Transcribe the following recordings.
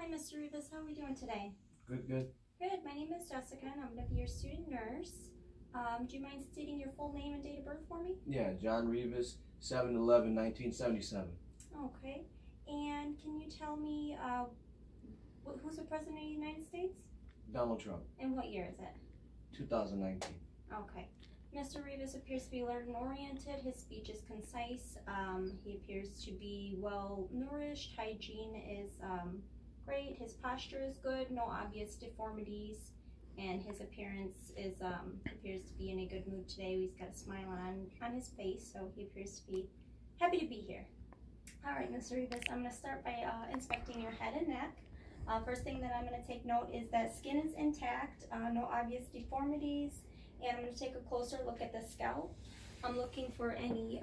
Hi, Mr. Rivas. How are we doing today? Good, good. Good. My name is Jessica, and I'm going to be your student nurse. Do you mind stating your full name and date of birth for me? Yeah, John Rivas, 7/11/1977. Okay. And can you tell me who's the President of the United States? Donald Trump, And what year is it? 2019. Okay. Mr. Rivas appears to be alert and oriented. His speech is concise. He appears to be well nourished. Hygiene is great. His posture is good. No obvious deformities. And his appearance is appears to be in a good mood today. He's got a smile on his face, so he appears to be happy to be here. All right, Mr. Rivas, I'm going to start by inspecting your head and neck. First thing that I'm going to take note is that skin is intact, no obvious deformities, and I'm going to take a closer look at the scalp. I'm looking for any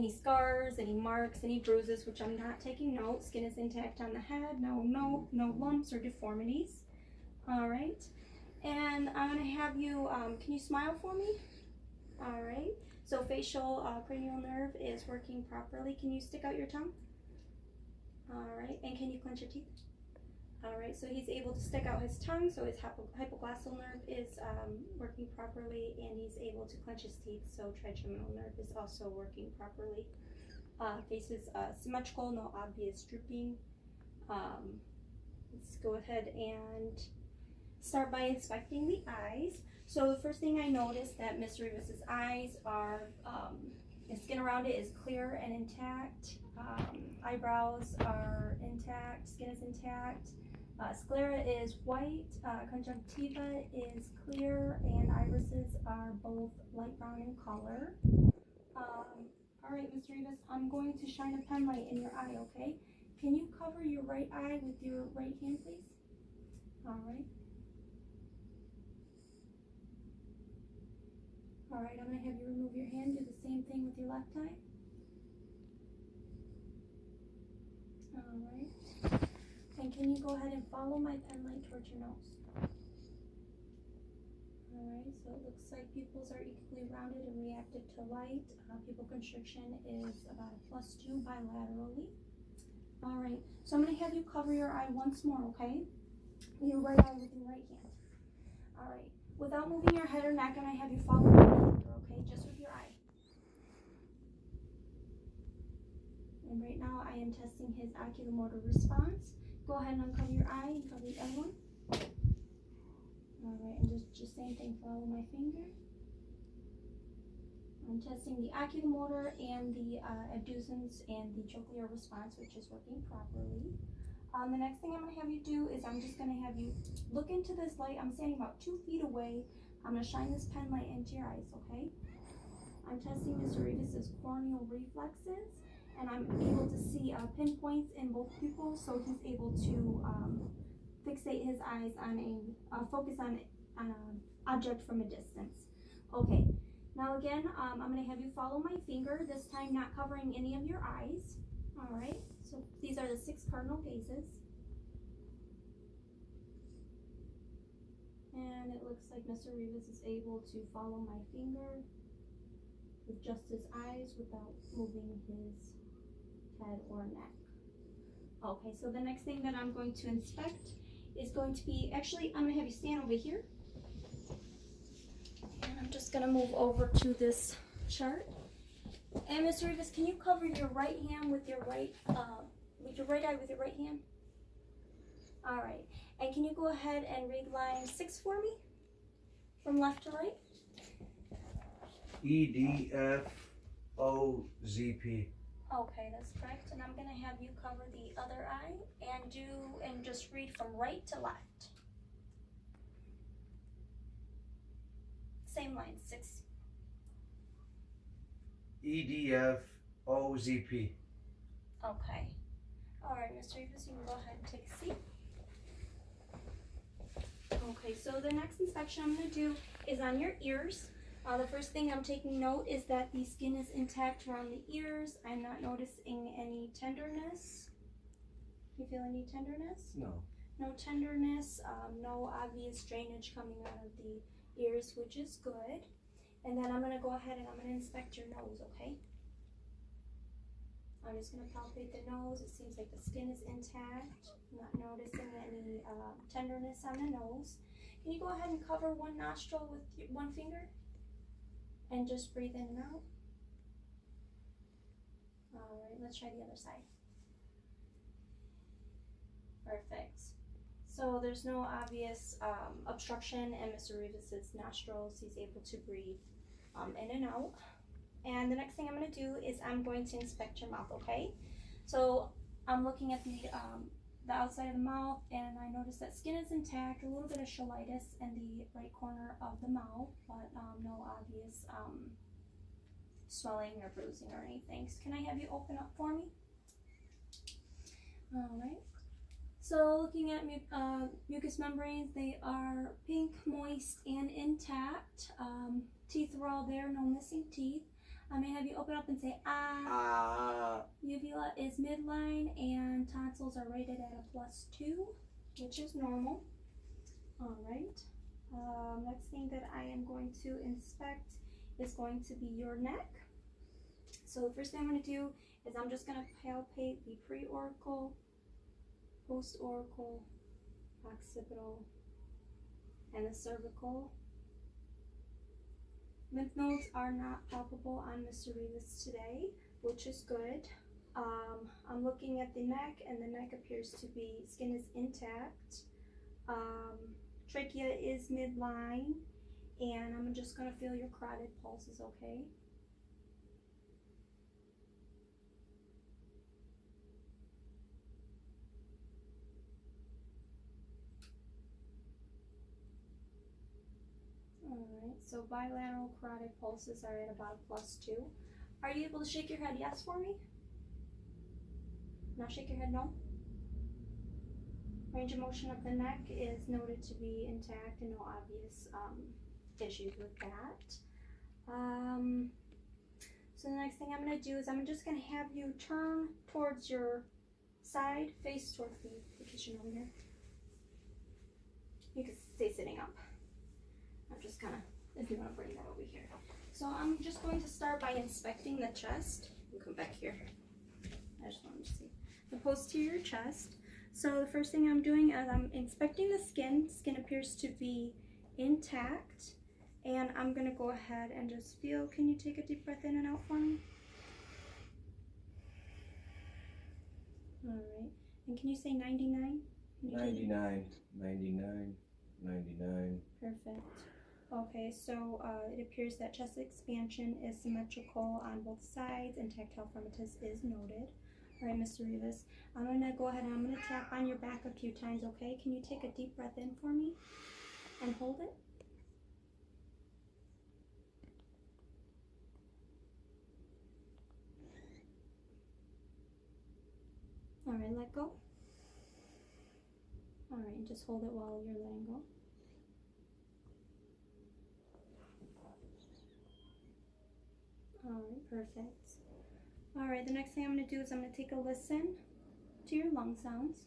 scars, any marks, any bruises, which I'm not taking note. Skin is intact on the head, no lumps or deformities. All right, and I'm going to have you, can you smile for me? All right, so facial cranial nerve is working properly. Can you stick out your tongue? All right, and can you clench your teeth? All right, so he's able to stick out his tongue, so his hypoglossal nerve is working properly, and he's able to clench his teeth, so trigeminal nerve is also working properly. Face is symmetrical, no obvious drooping. Let's go ahead and start by inspecting the eyes. So the first thing I noticed that Mr. Rivas's eyes are, the skin around it is clear and intact. Eyebrows are intact, skin is intact. Sclera is white, conjunctiva is clear, and irises are both light brown in color. All right, Mr. Rivas, I'm going to shine a pen light in your eye, okay? Can you cover your right eye with your right hand, please? All right. All right, I'm going to have you remove your hand. Do the same thing with your left eye. All right. And can you go ahead and follow my pen light towards your nose? All right, so it looks like pupils are equally rounded and reactive to light. Pupil constriction is about a +2 bilaterally. All right, so I'm going to have you cover your eye once more, okay? Your right eye with your right hand. All right, without moving your head or neck, I'm going to have you follow my finger, okay? Just with your eye. And right now I am testing his oculomotor response. Go ahead and uncover your eye and cover the other one. All right, and just same thing, follow my finger. I'm testing the oculomotor and the abducens and the trochlear response, which is working properly. The next thing I'm going to have you do is I'm just going to have you look into this light. I'm standing about 2 feet away. I'm going to shine this pen light into your eyes, okay? I'm testing Mr. Rivas's corneal reflexes, and I'm able to see pinpoints in both pupils, so he's able to fixate his eyes on focus on an object from a distance. Okay, now again, I'm going to have you follow my finger, this time not covering any of your eyes. All right, so these are the 6 cardinal gazes. And it looks like Mr. Rivas is able to follow my finger with just his eyes without moving his head or neck. Okay, so the next thing that I'm going to inspect is going to be, actually, I'm going to have you stand over here. And I'm just going to move over to this chart. And Mr. Rivas, can you cover your right hand with your right eye with your right hand? All right. And can you go ahead and read line 6 for me, from left to right? EDFOZP. Okay, that's correct. And I'm going to have you cover the other eye and just read from right to left. Same line, 6. EDFOZP. Okay. All right, Mr. Rivas, you can go ahead and take a seat. Okay, so the next inspection I'm going to do is on your ears. The first thing I'm taking note is that the skin is intact around the ears. I'm not noticing any tenderness. You feel any tenderness? No. No tenderness, no obvious drainage coming out of the ears, which is good. And then I'm going to go ahead and I'm going to inspect your nose, okay? I'm just gonna palpate the nose. It seems like the skin is intact. I'm not noticing any tenderness on the nose. Can you go ahead and cover one nostril with one finger? And just breathe in and out. Alright, let's try the other side. Perfect. So there's no obvious obstruction in Mr. Rivas's nostrils. He's able to breathe in and out. And the next thing I'm going to do is I'm going to inspect your mouth, okay? So I'm looking at the outside of the mouth, and I notice that skin is intact, a little bit of cheilitis in the right corner of the mouth, but no obvious swelling or bruising or anything. So can I have you open up for me? Alright. So looking at mucous membranes, they are pink, moist, and intact. Teeth are all there, no missing teeth. I may have you open up and say ah. Ah. Uvula is midline, and tonsils are rated at a +2, which is normal. Alright. Next thing that I am going to inspect is going to be your neck. So the first thing I'm going to do is I'm just going to palpate the preauricle, postauricle, occipital, and the cervical. Lymph nodes are not palpable on Mr. Rivas today, which is good. I'm looking at the neck, and the neck appears to be, skin is intact. Trachea is midline, and I'm just going to feel your carotid pulses, okay? Alright, so bilateral carotid pulses are at about a +2. Are you able to shake your head yes for me? Now shake your head no. Range of motion of the neck is noted to be intact and no obvious issues with that. So the next thing I'm going to do is I'm just going to have you turn towards your side, face towards the kitchen over here. You can stay sitting up. I'm just gonna, if you want to bring that over here. So I'm just going to start by inspecting the chest. We'll come back here. I just want to see the posterior chest. So the first thing I'm doing is I'm inspecting the skin. Skin appears to be intact. And I'm going to go ahead and just feel, can you take a deep breath in and out for me? Alright. And can you say 99? 99, 99, 99. Perfect. Okay, so it appears that chest expansion is symmetrical on both sides and tactile firmitus is noted. All right, Mr. Rivas, I'm going to go ahead and I'm going to tap on your back a few times, okay? Can you take a deep breath in for me and hold it? All right, let go. All right, and just hold it while you're letting go. Alright, perfect. Alright, the next thing I'm going to do is I'm going to take a listen to your lung sounds.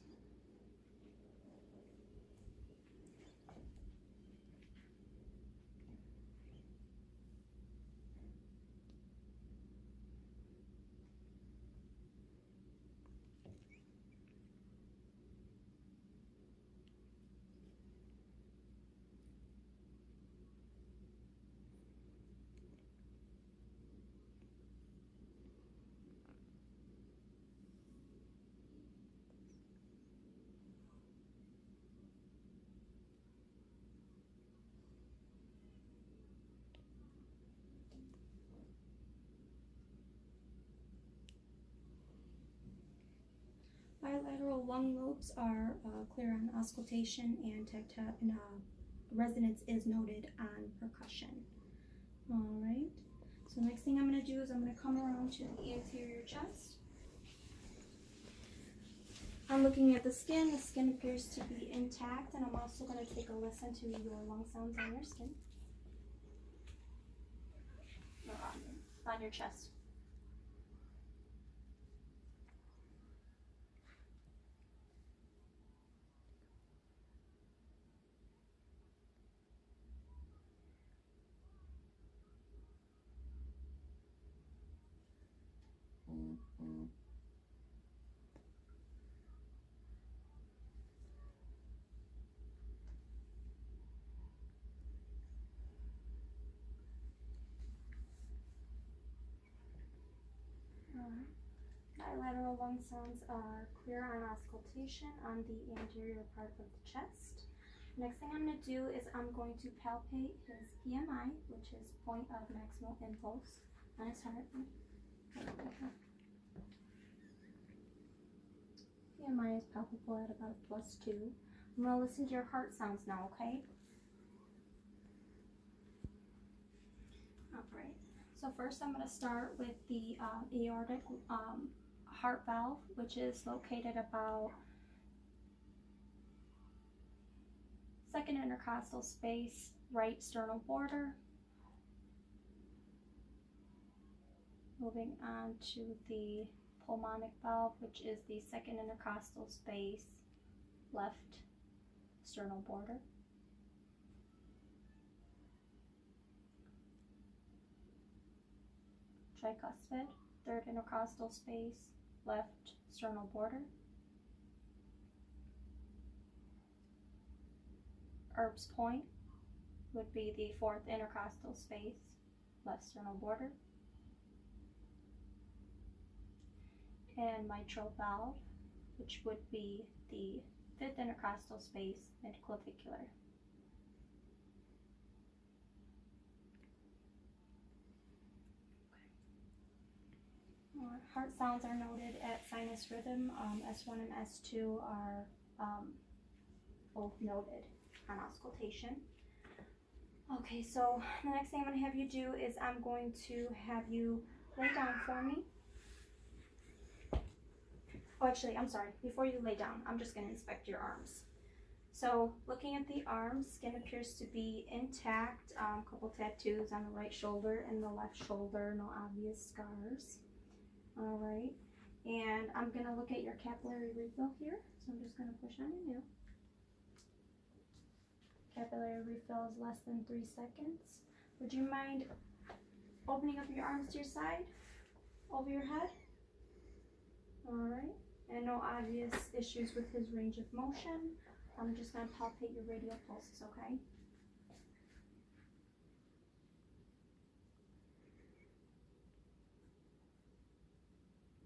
Bilateral lung lobes are clear on auscultation and tactile, and resonance is noted on percussion. Alright, so next thing I'm going to do is I'm going to come around to the anterior chest. I'm looking at the skin appears to be intact, and I'm also going to take a listen to your lung sounds on your skin. Or on your chest. Bilateral lung sounds are clear on auscultation on the anterior part of the chest. Next thing I'm going to do is I'm going to palpate his EMI, which is point of maximal impulse on his heart. EMI is palpable at about +2. I'm going to listen to your heart sounds now, okay? Alright, so first I'm going to start with the aortic heart valve, which is located about second intercostal space, right sternal border. Moving on to the pulmonic valve, which is the second intercostal space, left sternal border. Tricuspid, third intercostal space, left sternal border. Erb's point would be the fourth intercostal space, left sternal border. And mitral valve, which would be the fifth intercostal space, midclavicular. Heart sounds are noted at sinus rhythm. S1 and S2 are both noted on auscultation. Okay, so the next thing I'm going to have you do is I'm going to have you lay down for me. Oh, actually, I'm sorry. Before you lay down, I'm just going to inspect your arms. So, looking at the arms, skin appears to be intact. A couple tattoos on the right shoulder and the left shoulder, no obvious scars. All right, and I'm going to look at your capillary refill here. So, I'm just going to push on your nail. Capillary refill is less than 3 seconds. Would you mind opening up your arms to your side, over your head? All right. And no obvious issues with his range of motion. I'm just going to palpate your radial pulses, okay?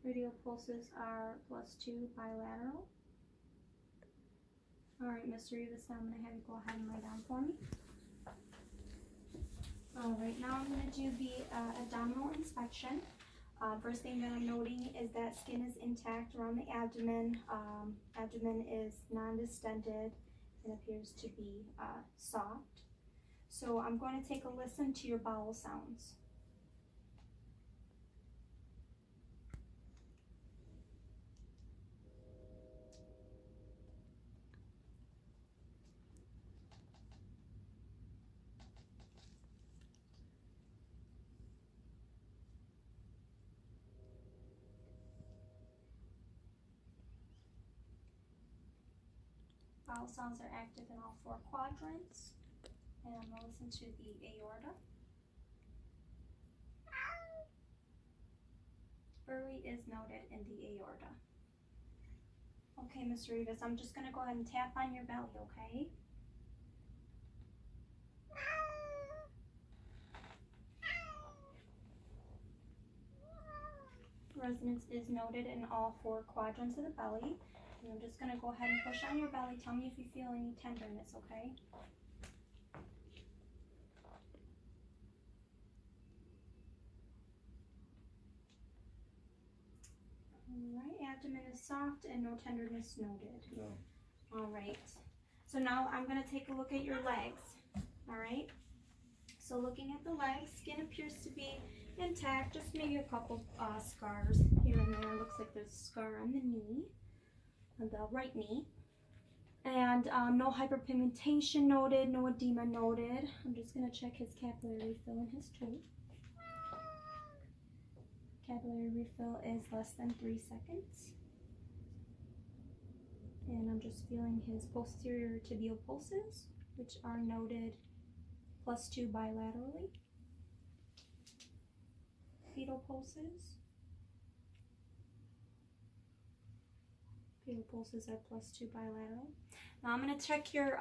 Radial pulses are +2 bilateral. All right, Mr. Rivas, now I'm going to have you go ahead and lay down for me. All right, now I'm going to do the abdominal inspection. First thing that I'm noting is that skin is intact around the abdomen. Abdomen is non-distended and appears to be soft. So I'm going to take a listen to your bowel sounds. Bowel sounds are active in all 4 quadrants. And I'm going to listen to the aorta. Bury is noted in the aorta. Okay, Mr. Rivas, I'm just going to go ahead and tap on your belly, okay? Resonance is noted in all 4 quadrants of the belly. And I'm just going to go ahead and push on your belly. Tell me if you feel any tenderness, okay? Alright, abdomen is soft and no tenderness noted. No. Alright, so now I'm going to take a look at your legs. Alright, so looking at the legs, skin appears to be intact, just maybe a couple scars here and there. Looks like there's a scar on the knee, on the right knee. And no hyperpigmentation noted, no edema noted. I'm just going to check his capillary refill in his toe. Capillary refill is less than 3 seconds. And I'm just feeling his posterior tibial pulses, which are noted +2 bilaterally. Fetal pulses. Fetal pulses are +2 bilateral. Now I'm going to check your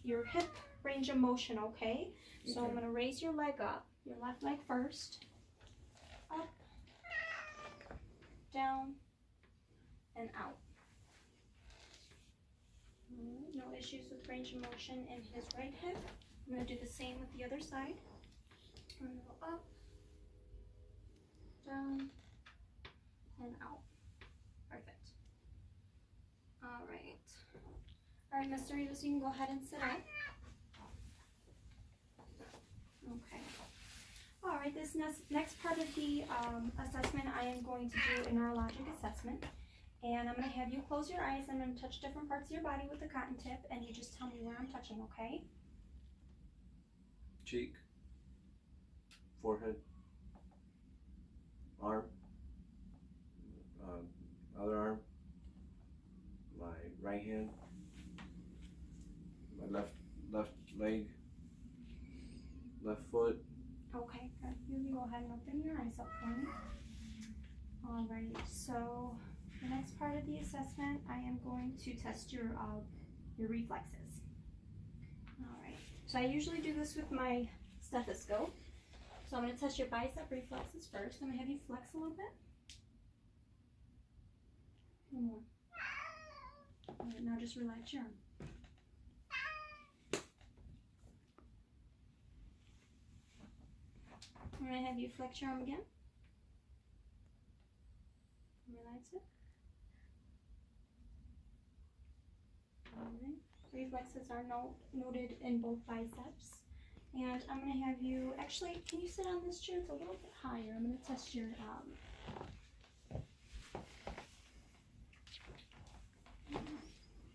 hip range of motion, okay? So I'm going to raise your leg up, your left leg first. Up, down, and out. No issues with range of motion in his right hip. I'm going to do the same with the other side. I'm going to go up, down, and out. Perfect. Alright. Alright, Mr. Rivas, you can go ahead and sit up. Okay. Alright, this next part of the assessment, I am going to do a neurologic assessment. And I'm going to have you close your eyes. I'm going to touch different parts of your body with a cotton tip, and you just tell me where I'm touching, okay? Cheek. Forehead. Arm. Other arm. My right hand. My left leg. Left foot. Okay, good. You can go ahead and open your eyes up for me. Alright, so the next part of the assessment, I am going to test your reflexes. Alright, so I usually do this with my stethoscope. So I'm going to test your bicep reflexes first. I'm going to have you flex a little bit. One more. Alright, now just relax your arm. I'm going to have you flex your arm again. Relax it. Alright. Reflexes are noted in both biceps. And I'm going to have you, actually, can you sit on this chair? It's a little bit higher. I'm going to test your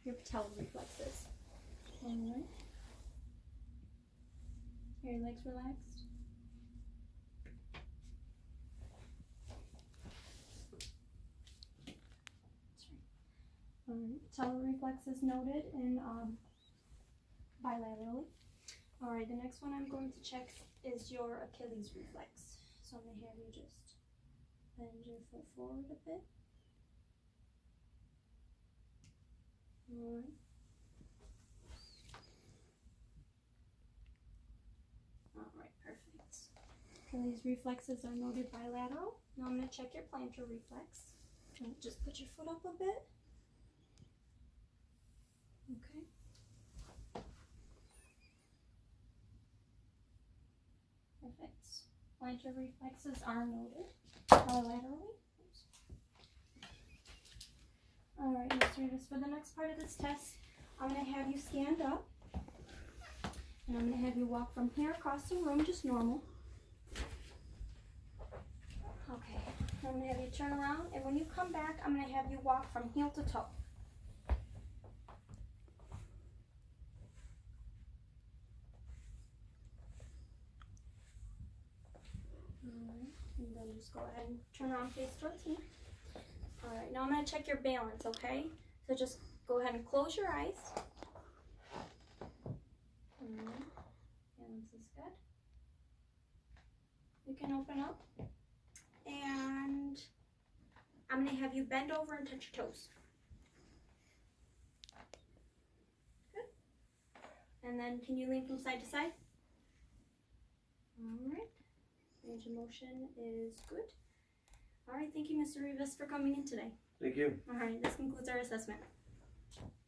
patellar reflexes. Alright. Are your legs relaxed? Patellar reflexes noted in bilaterally. Alright, the next one I'm going to check is your Achilles reflex. So I'm going to have you just bend your foot forward a bit. Alright. Alright, perfect. Achilles reflexes are noted bilateral. Now I'm going to check your plantar reflex. And just put your foot up a bit. Okay. Perfect. Plantar reflexes are noted bilaterally. Alright, Mr. Rivas, for the next part of this test, I'm going to have you stand up. And I'm going to have you walk from here across the room, just normal. Okay. I'm going to have you turn around, and when you come back, I'm going to have you walk from heel to toe. Alright, and then just go ahead and turn around, face towards me. Alright, now I'm going to check your balance, okay? So just go ahead and close your eyes. Alright, balance is good. You can open up. And I'm going to have you bend over and touch your toes. Good. And then can you lean from side to side? Alright. Range of motion is good. Alright, thank you, Mr. Rivas, for coming in today. Thank you. Alright, this concludes our assessment.